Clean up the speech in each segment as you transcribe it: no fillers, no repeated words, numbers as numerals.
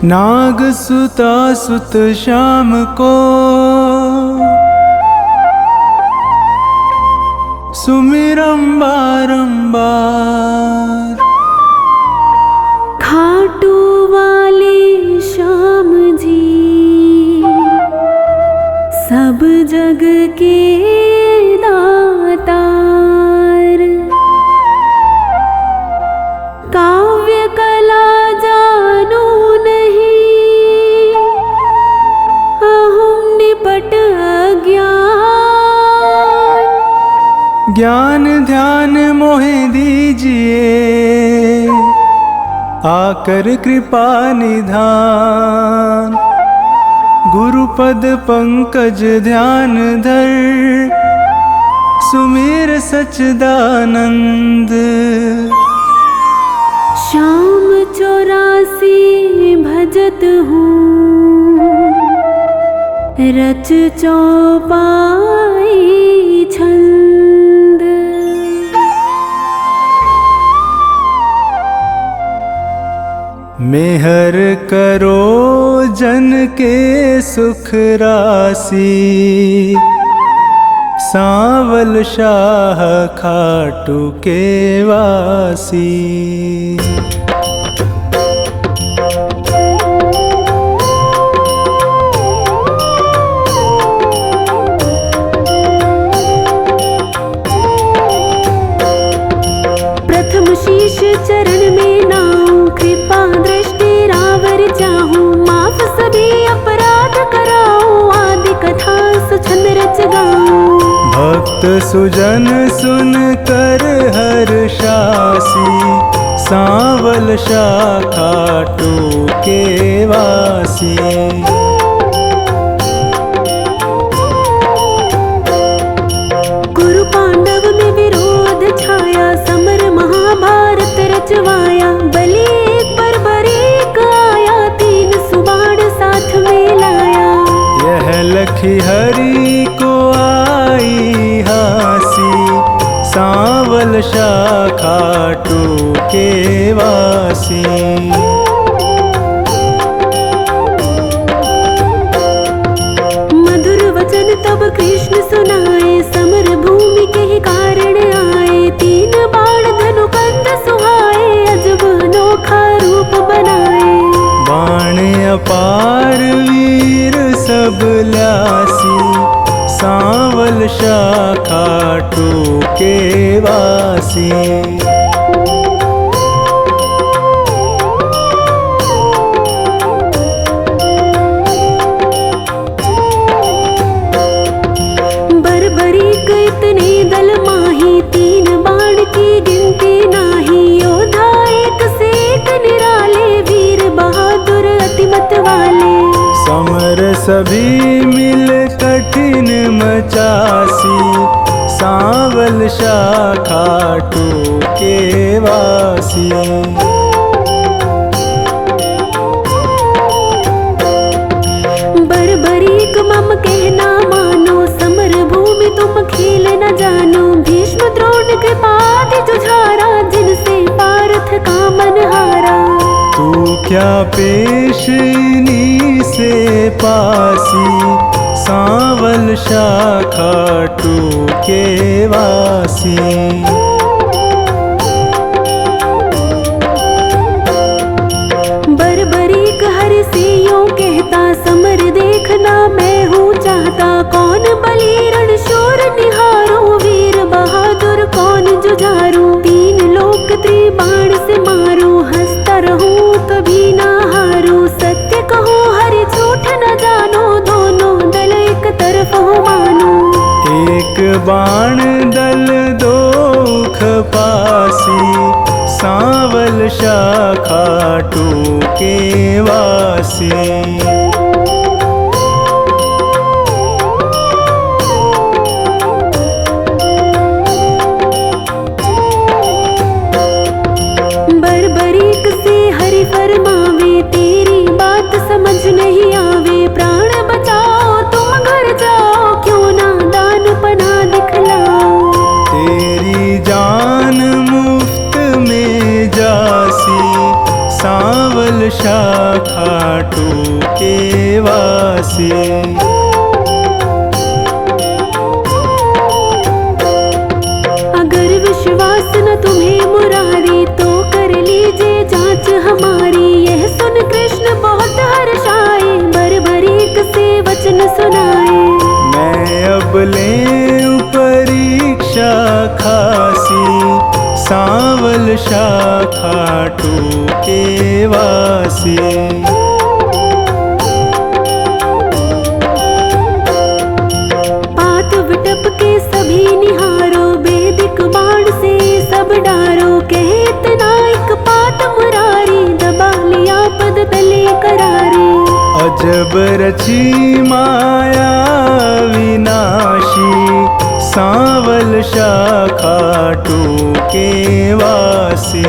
नाग सुता सुत श्याम को सुमिरम बारंबार। खाटू वाले श्याम जी सब जग के दातार। काव्य कला जानो नहीं अहम निपट अज्ञान। ज्ञान ध्यान मोहे दीजिए आकर कृपा निधान। गुरुपद पंकज ध्यान धर सुमिर सच्चिदानंद। श्याम 84 भजत हूँ रच चौपाई छंद। मेहर करो जन के सुख राशि सांवल शाह खाटू के वासी। प्रथम शीश चरण में नाऊं कृपा दृष्टि रावर चाहूं। माफ सभी अपराध कराऊं आदि कथा सुछंद रच गाऊं। भक्त सुजन सुन कर हर्षासी सांवल शाह खाटू के वासी। कुरु पांडव में विरोध छाया समर महाभारत रचवाया। बलि एक पर बरीक आया तीन सुबाण साथ में लाया। यह लखी हरि को आई हासी सांवल शाह खाटू के वासी। मधुर वचन तब कृष्ण सुनाए समर भूमि के ही कारण आए। तीन बाण धनु कंध सुहाए अजब अनोखा रूप बनाए। बाण अपार वीर सब ल्यासी सांवल शाह खाटू के वासी। बरबरीक इतने दल माही तीन बाण की गिनती नाही। योद्धा एक से एक निराले वीर बहादुर अतिमत वाले। समर सभी मिल कठिन मचासी सांवल शाह खाटू के वासी। बरबरीक मम कहना मानो समर भूमि तुम खेल न जानो। भीष्म द्रोण कृपादि जुझारा जिनसे पार्थ का मन हारा। तू क्या पेशनी से पासी सांवल शाह खाटू के वासी। बरबरीक हरि से यूं कहता समर देखना मैं हूँ चाहता। कौन बलि रण शूर निहारो वीर बहादुर कौन जुझारू। तीन लोक त्रिबाण से मारू हंसता रहूं कभी ना हारू। सत्य कहो हरि झूठ न जानो दोनों दल एक तरफ हो मानो। एक बाण दल दो खपासी सांवल शाह खाटू के वासी। बरबरीक से हरि फरमावे तेरी बात समझ नहीं आवे। प्राण बचाओ तुम घर जाओ क्यों ना दान पना दिखलाओ। तेरी जान मुफ्त में जासी सांवल शाखा टूके वासी। अगर विश्वास न तुम्हें मुरारी तो कर लीजिए जांच हमारी। यह सुन कृष्ण बहुत हर्षाए, बरबरीक से वचन सुनाए। मैं अब लें परीक्षा खासी, सांवल शाखा टूके वासी। पात विटप के सभी निहारो, वैदिक बाण से सब डारो। कहे इतना एक पात मुरारी, दबा लिया पद तले करारे। अजब रची माया विनाशी, सांवल शाखा टूके वासी।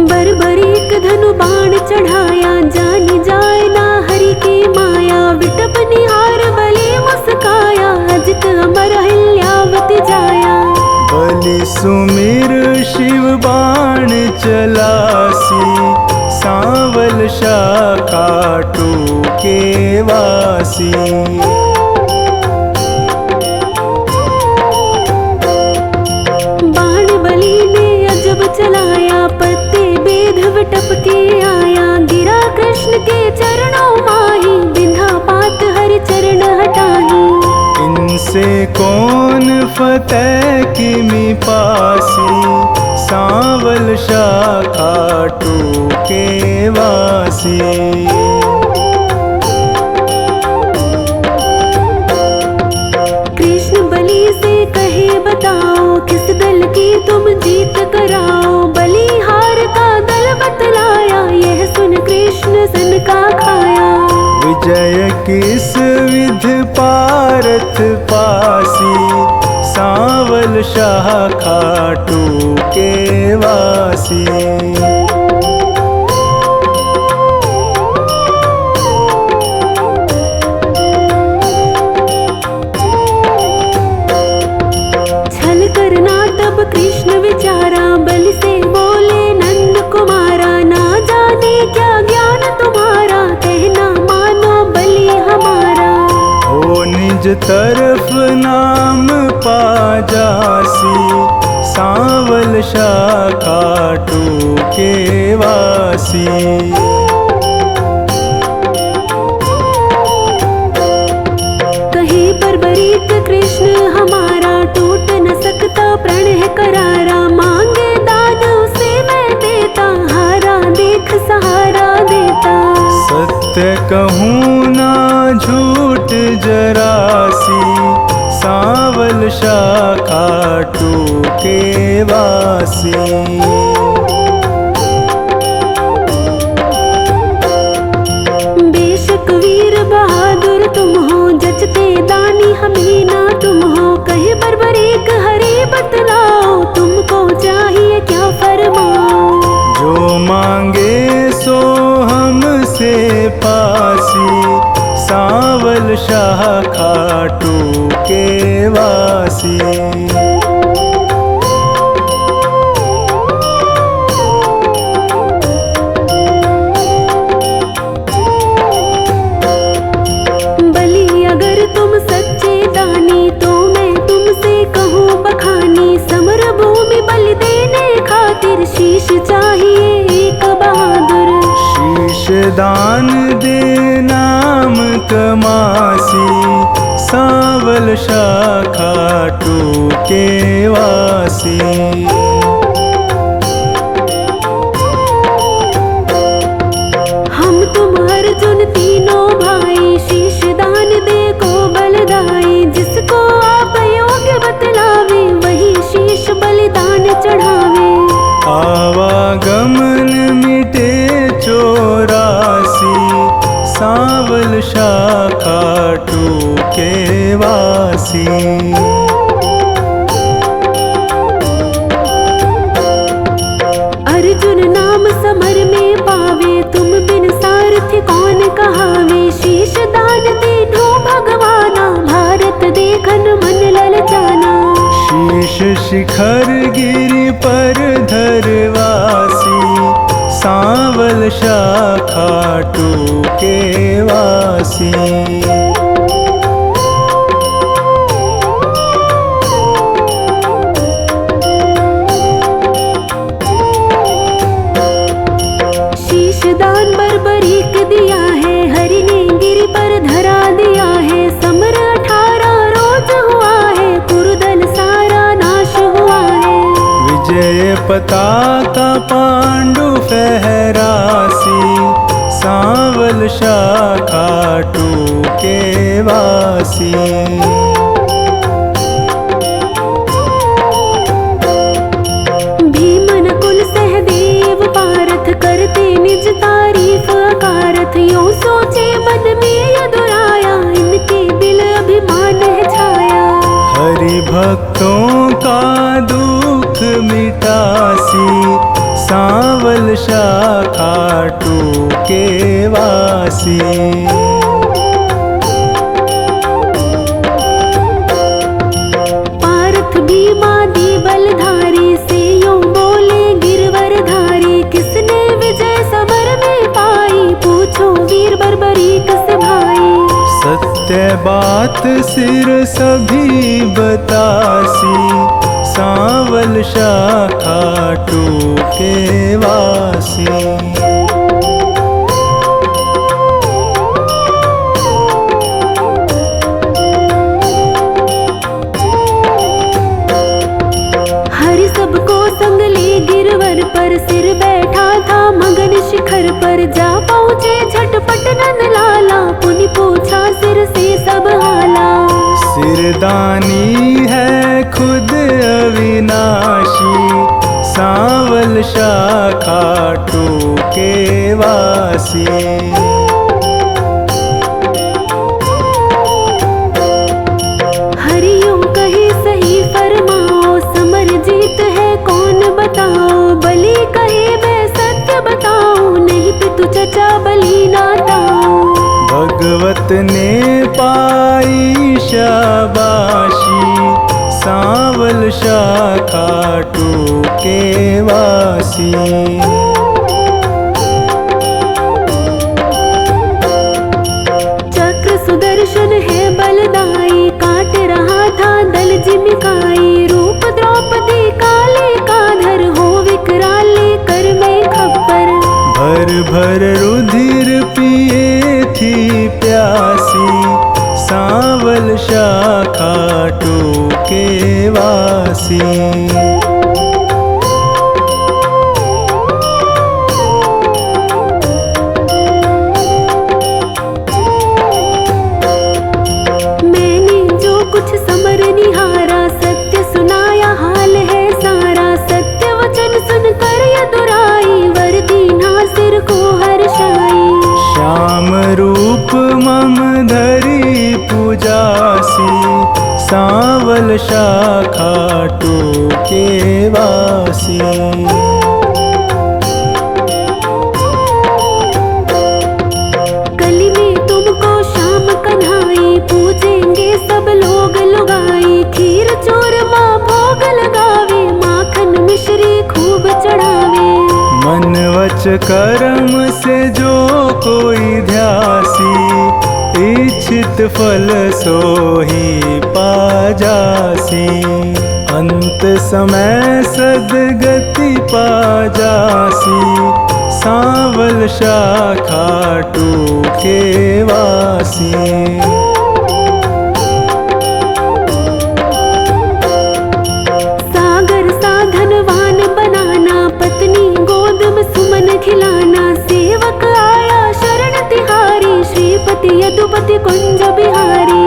बरबरीक धनु बाण चढ़ाया, जानी जाए ना हरि की माया। विटप निहार बलि मुस्काया, अजित अमर हिल्यावति जाया। बलि सुमिर शिव बाण चलासी, सांवल शाखा टूके वासी। बाण बलि ने अजब चलाया, पत्ते बेध विटप के आया। गिरा कृष्ण के चरणों माही, बिंधा पात हरि चरण हटाही। इनसे कौन फतेह किमि पासी, सांवल शाखा टूके वासी। कृष्ण बलि से कहे बताओ, किस दल की तुम जीत कराओ। बलिहार का दल बतलाया, यह सुन कृष्ण सन का खाया। विजय किस विध पारथ पासी, सांवल शाखा टूके वासी। छल करना तब कृष्ण विचारा, बलि से बोले नंद कुमारा। ना जाने क्या ज्ञान तुम्हारा, कहना मानो बलि हमारा। हो निज तरफ नाम पा जासी, सांवल शाखा टूके वासी। कहे बरबरीक कृष्ण हमारा, टूट न सकता प्रण है करारा। मांगे दान उसे मैं देता, हारा देख सहारा देता। सत्य कहूँ ना झूठ जरासी, सांवल शाखा टूके वासी। बेशक वीर बहादुर तुम हो, जचते दानी हमें ना तुम हो। कहे बरबरीक हरि बतलाओ, तुमको चाहिए क्या फरमाओ। जो मांगे सो हमसे पासी, सांवल शाखा टूके वासी। बलि अगर तुम सच्चे दानी, तो मैं तुमसे कहूँ बखानी। समर भूमि बलि देने खातिर, शीश चाहिए एक बहादुर। शीश दान दे नाम कमासी, सांवल शाखा टूके वासी। हम तुम अर्जुन तीनों भाई, शीश दान दे को बलदाई। जिसको आप योग्य बतलावे, वही शीश बलिदान चढ़ावे। आवागमन मिटे चौरासी, सांवल शाखा टूके वासी। अर्जुन नाम समर में पावे, तुम बिन सारथी कौन कहावे। शीश दान तीनों के वासी। दान बर्बरीक दिया है, हरि ने गिरि पर धरा दिया है। समर 18 रोज हुआ है, कुरुदल सारा नाश हुआ है। विजय पताका पांडु फहरासी, सांवल शाखा टूके वासी। करते निज तारीफ अकारथ, यूं सोचे मन में यदुराया, इनके दिल अभिमान है छाया। हरि भक्तों का दुख मिटासी, सांवल शाखा टूके वासी। पार्थ भीमादि बलधारी से यूं बोले गिरवर धारी, किसने विजय समर में पाई, पूछो वीर बर्बरीक से भाई। सत्य बात सिर सभी बतासी, सांवल शाखा टूके वासी। पर सिर बैठा था मगन शिखर पर, जा पहुँचे झटपट नंद लाला, पुनि पूछा सिर से सब हाला। सिरदानी है खुद अविनाशी, सांवल शाखा टूके वासी। हरियों कहे सही फरमाओ, समर जीत है कौन बताओ। बलि कहे मैं सत्य बताऊं, नहीं पितु चचा बलि नाताऊं। भगवत ने पाई शाबाशी, सांवल शाखा टूके वासी। चक्र सुदर्शन है बलदाई, काट रहा था दल जिमिकाई। रूप द्रौपदी काले का धर, हो विकराले कर में खप्पर। भर भर रुधिर पिए थी प्यासी, सांवल शाखा टूके वासी। मैंने जो कुछ समर निहारा, सत्य सुनाया हाल है सारा। सत्य वचन सुनकर यदुराई, वर दीना सिर को हर्षाई। श्याम रूप मम धरी पूजासी, सांवल शाखा टूके वासी। कली में तुमको श्याम कन्हाई, पूजेंगे सब लोग लुगाई। खीर चूरमा भोग लगावे, माखन मिश्री खूब चढ़ावे। मन वच कर्म से जो कोई ध्यासी, इच्छित फल सोही पाजासी। अंत समय सदगति पाजासी, सांवल शाखा टूके वासी। सागर साधनवान बनाना, पत्नी गोद में सुमन खिलाना। सेवक आया शरण तिहारी, श्रीपति यदुपति कुंज बिहारी।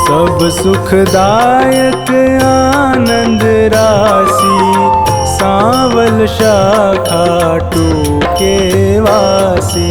सब सुखदायक आनंद राशि, सांवल शाखा टूके वासी।